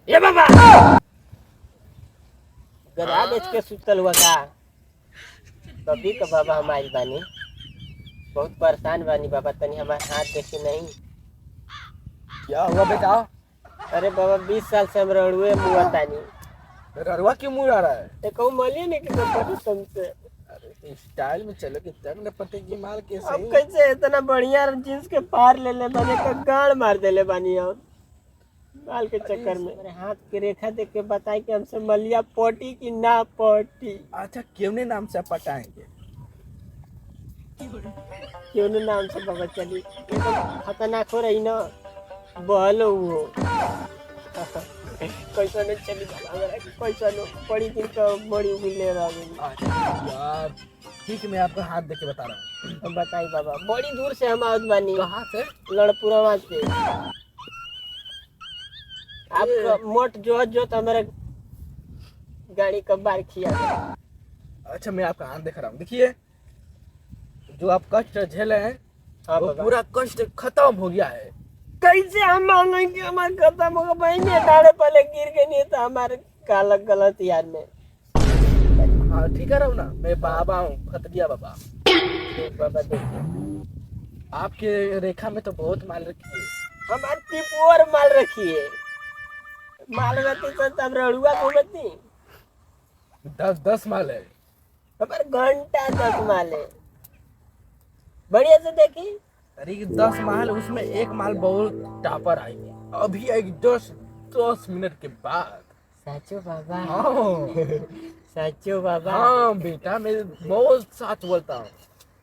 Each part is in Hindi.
ए बाबा गधा बेच के सुतल हुआ का कभी का बाबा हम आइल बानी बहुत परेशान बानी बाबा तनी हमारे हाथ देखे नहीं। क्या हुआ बेटा? अरे बाबा 20 साल से हम रड़ुए मुआ तानी। रड़वा क्यों मुड़ आ रहा है? कहूँ मलिए नहीं कि पता तुमसे। अरे स्टाइल में चलो कि तब न पते की माल के अब सही। कैसे इतना बढ़िया जींस के पार ले ले बानी का गाड़ मार देले बानी और माल के चक्कर में मेरे हाथ की रेखा देख के बताई कि हमसे मलिया पोटी की ना पोटी। अच्छा क्यों नहीं नाम से पटाएंगे? क्यों न नाम से बाबा चली एकदम खतरनाक हो रही ना बहलो वो कैसा नहीं चली बाबा हमरा कैसा नो बड़ी दिन का बड़ी मिले रहा यार ठीक मैं आपका हाथ देख के बता रहा हूँ। हम बताई बाबा बड़ी दूर से हम आवत बानी कहाँ से? लड़पुरवा से। आप मोट जो हमारे गाड़ी का बार किया। अच्छा मैं आपका हाथ देख रहा हूँ, देखिए जो आप कष्ट झेले हैं हाँ वो बाबा। पूरा कष्ट खत्म हो गया है। कैसे हम मांगेंगे हमारे खत्म होगा बहन डाले पहले गिर गए नहीं तो हमारे काला गलत यार में। हाँ ठीक है ना, मैं बाबा हूँ खतरिया बाबा। बाबा देखिए आपके रेखा में तो बहुत माल रखी है। हमारे टिपोर माल रखी है माल रहती तो तब रड़ुआ घूमती। 10 माल है। हमारे घंटा 10 माल है बढ़िया से देखी। अरे 10 माल उसमें एक माल बहुत टापर आएगी अभी आएगी 10 मिनट के बाद। सचो बाबा। हाँ सचो बाबा। हाँ बेटा मैं बहुत सच बोलता हूँ।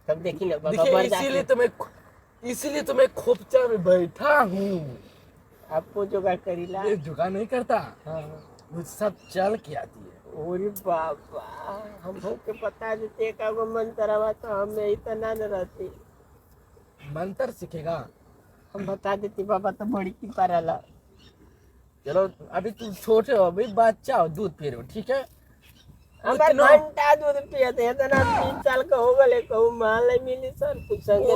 तब देखी ना बाबा देखिए बर्दाश्त इसीलिए तो मैं खोपचा में बैठा हूँ। आपको जुगाड़ करीला। ये जुगाड़ नहीं करता, हाँ वो सब चल के आती है। ओरे बाबा हम के बता देते एक आगो मंत्र आवा तो हमें इतना न रहती। मंत्र सीखेगा? हम बता देती बाबा तो बड़ी की पाराला। चलो अभी तुम छोटे हो, अभी बच्चा हो, दूध पी रहे हो, ठीक है? हमारे उतना घंटा दूध पियते हैं इतना 3 साल का हो गए कहूँ माल नहीं मिली सर कुछ संगे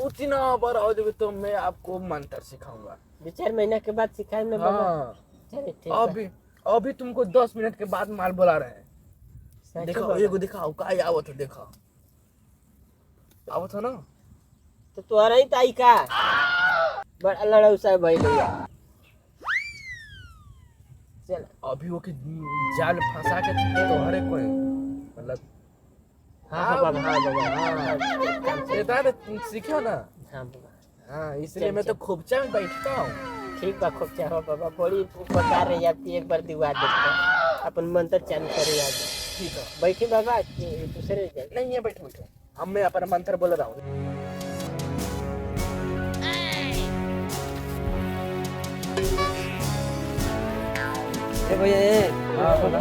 उतना बड़ा हो जब तो मैं आपको मंत्र सिखाऊंगा। 2-4 महीना के बाद सिखाए मैं बाबा। हाँ चलिए ठीक है। अभी तुमको 10 मिनट के बाद माल बुला रहे हैं। सच देखो बाबा। एगो दिखाओ का आवत है, देखो आवत है ना। तो तोरा ही ताई का बड़ा लड़ाऊ साहब भाई लोग। चल अभी वो के जाल फंसा के तोहरे कोई मतलब। हाँ हाँ बाबा हाँ बाबा हाँ बेटा तुम सीखो ना। हाँ बाबा हाँ इसलिए मैं तो खोपचा में बैठता हूँ। ठीक बा खूब चाहो बाबा बड़ी उपकार रही आपकी एक बार दिवा देते अपन मंत्र चालू करे आज। ठीक है बैठी बाबा कि दूसरे जाए। नहीं है, बैठो बैठो अब मैं अपना मंत्र बोल रहा हूँ। भैया ये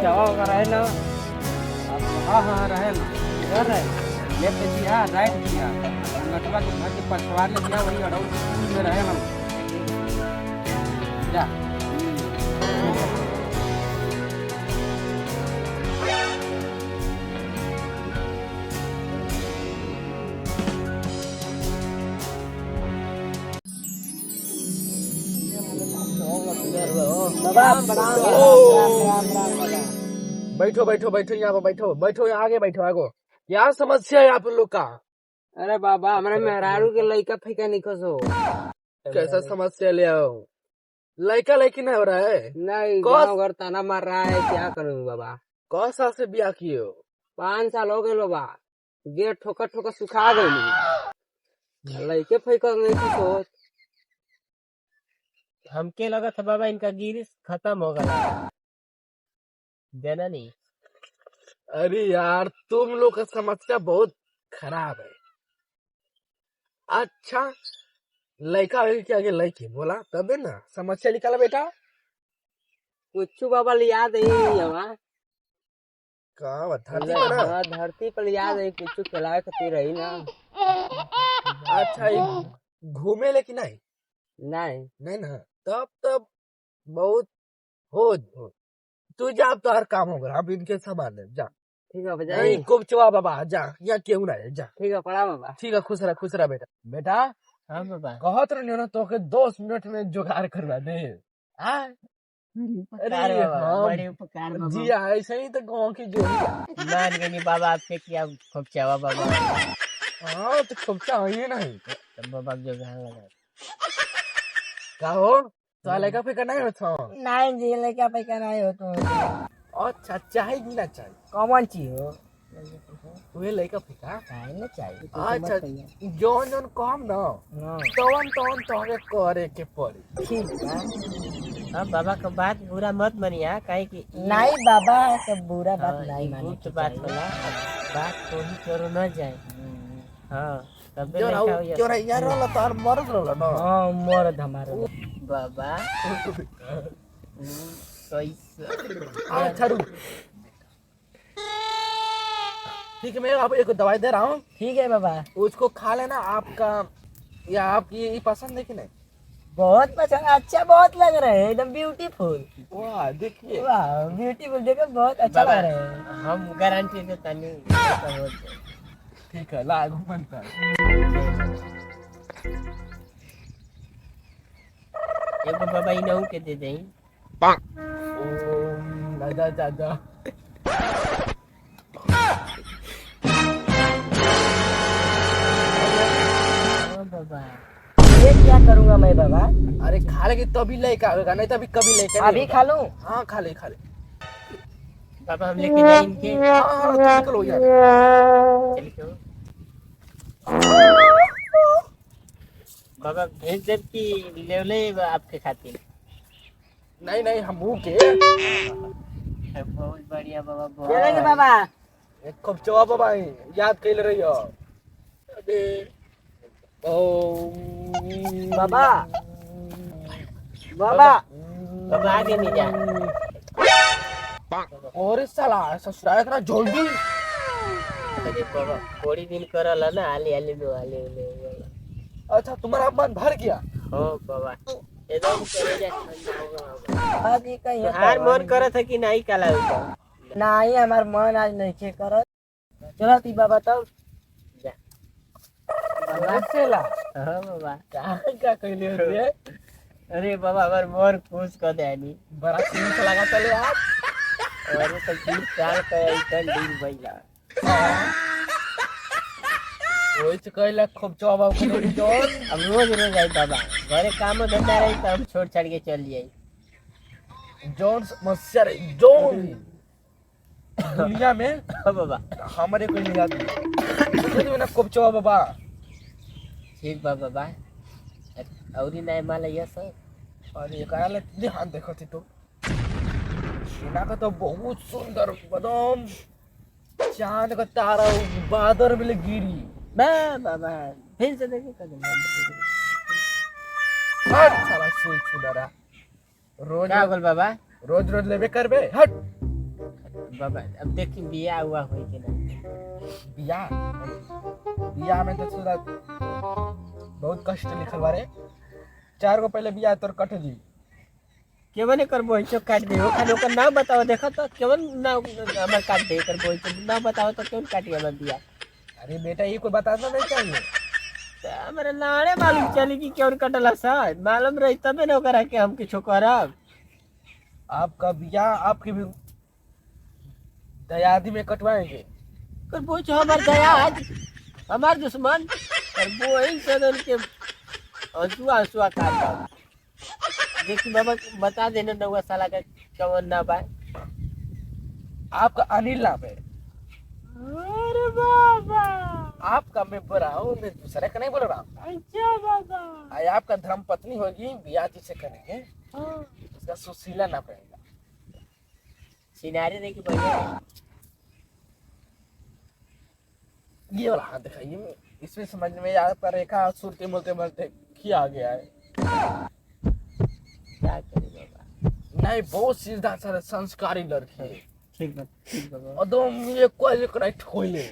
चावा का रहे ना। हाँ हाँ रहे ना इधर रहे लेफ्ट दिया राइट दिया नटवा के घर के पछवाड़ में दिया वही अड़ौ स्कूल में रहे ना जा। बैठो बैठो बैठो यहाँ पर बैठो बैठो यहाँ आगे बैठो आगो। क्या समस्या है आप लोग का? अरे बाबा हमारे मेहरारू के लइका फैका निकस हो। कैसा समस्या ले आओ? लड़का लड़की नहीं हो रहा है? नहीं गाँव घर ताना मार रहा है क्या करूँ बाबा। कौन साल से ब्याह किए हो? 5 साल हो गए बाबा गेट ठोकर ठोकर सुखा गई लइके फैका नहीं कुछ हो। हमके लगा था बाबा इनका गिरिश खत्म हो गया देना नहीं। अरे यार तुम लोग का समस्या बहुत खराब है। अच्छा लड़का के आगे लड़की बोला तब ना समस्या निकाला बेटा। कुछ बाबा याद नहीं हवा कहाँ धरती पर ना? धरती पर याद है कुछ खिलाए खातिर रही ना। अच्छा घूमे लेकिन नहीं नहीं नहीं ना तब बहुत हो तू जा अब तो हर काम होगा अब इनके सामान है जा। ठीक है बजा नहीं कुपचवा बाबा जा यहाँ क्यों ना है जा। ठीक है पड़ा बाबा। ठीक है खुश रहा बेटा। बेटा हाँ बाबा कहत रही ना तो 10 मिनट में जुगाड़ करवा दे। उपकार अरे बाबा, हाँ। बड़े उपकार बाबा। जी ऐसे ही तो गाँव की जो मान गए नहीं बाबा आपसे क्या खोपचावा बाबा। हाँ तो खोपचा है नहीं तब बाबा जो घर लगा का हो तो लड़का फिकर नहीं होता नहीं जी लेके पैसा नहीं हो तो अच्छा चाहे कि ना चाहे कौन चीज हो वे लड़का फिका काहे ना चाहिए अच्छा जौन जौन काम ना तवन तवन तोहके करे के पड़ी ठीक है। अब बाबा का बात बुरा मत मानिया काहे कि नहीं बाबा तो बुरा बात नहीं मानी तो बात होला बात तो ही करो न जाए। हाँ तब जो यार वाला तार मरद रहला ना हाँ मर्द हमारा बाबा कैसे अच्छा रुक ठीक है मैं आपको एक दवाई दे रहा हूँ ठीक है बाबा उसको खा लेना आपका या आपकी ये पसंद है कि नहीं बहुत पसंद अच्छा बहुत लग रहा है एकदम ब्यूटीफुल वाह देखिए वाह ब्यूटीफुल देखो बहुत अच्छा लग रहा है हम गारंटी देता नहीं ठीक है लागू बनता एगो बाबा इनहू के दे दें ओम दादा दादा बाबा ये क्या करूंगा मैं बाबा अरे खा लेगी तभी लेके आएगा नहीं तो अभी कभी लेके अभी खा लूं हाँ खा ले बाबा हम लेके जाए इनके हाँ निकलो यार चल क्यों बाबा भेज देव की ले ले आपके खातिर नहीं नहीं हम मुंह के बहुत बढ़िया बाबा बहुत बाबा एक कप चावा बाबा याद कैल रही हो बाबा बाबा बाबा आगे नहीं जा और इस साला ससुराल इतना जल्दी अरे बाबा थोड़ी दिन करला ना आले आले दो आले अच्छा तुम्हारा मन भर गया हो बाबा एकदम करे जा ठंडा होगा आज कहीं हर मन करत है कि नहीं काला नहीं हमार मन आज नहीं के करत चलो ती बाबा तब जा बाबा चला हां बाबा क्या कहले रे अरे बाबा हमार मन खुश कर देनी बड़ा खुश लगा चले आप और तो 20 साल का इतन दिन भइला ओइ से कहला खूब चावा को जोन अब रोज रोज आई बाबा घरे काम धंधा रही तो हम छोड़ छाड़ के चल जाई जोन समस्या रे जोन दुनिया में हां बाबा हमारे कोई नहीं आती तो ना खूब चावा बाबा ठीक बा बाबा औरी नहीं माला ये सब अरे एकरा ले ध्यान देखो थी तो सीना का तो बहुत सुंदर एकदम चांद का तारा बादर में गिरी बा बाबा फिर से देखे कदम हट साला सोई छुडरा रोज क्या बोल बाबा रोज रोज लेबे करबे हट बाबा अब देखी बिया हुआ होई कि नहीं बिया बिया में तो सुधा बहुत कष्ट लिखल बारे 4 गो पहले बिया तोर कट जी केवने करबो इचो काट दे ओखा ओकर ना बताओ देखो तो केवन ना हमर काट दे करबो इचो ना बताओ तो केवन काटी हमर बिया अरे बेटा ये कोई बताना नहीं चाहिए हमारे लाड़े मालूम चली कि केवन कटला सर मालूम रही तबे न ओकरा के हम किछो करब आपका बिया आपकी भी दयादी में कटवाएंगे करबो इचो हमर दयाद हमार दुश्मन करबो ही सदन के आंसुआ काट देखी बाबा बता देना नौवा साला का कवन ना बा आपका अनिल नाम है अरे बाबा आपका मैं बोल रहा हूँ मैं दूसरे का नहीं बोल रहा हूँ अच्छा बाबा आई आपका धर्म पत्नी होगी बिया जिसे करेंगे उसका सुशीला नाम रहेगा सिनारी देखी बढ़िया ये वाला हाथ दिखाइए इसमें समझ में आपका रेखा सुरते बोलते बोलते किया गया है क्या करे बाबा नहीं बहुत सीधा सारा संस्कारी लड़की है ठीक बाबा एकदम ये कोई करा ठोले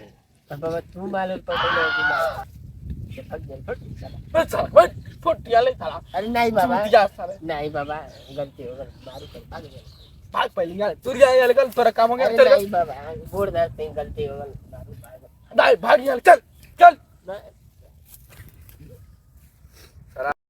बाबा तू मालूम पड़े कि ना ये फट गया फट साला बस फट फट याले साला अरे नहीं बाबा जा साले नहीं बाबा गलती हो गई मारू कर भाग गया भाग पहले यार तू जा याले कल तोरा काम हो गया अरे चल नहीं बाबा बोल दे गलती हो गई मारू भाग नहीं भाग यार चल चल मैं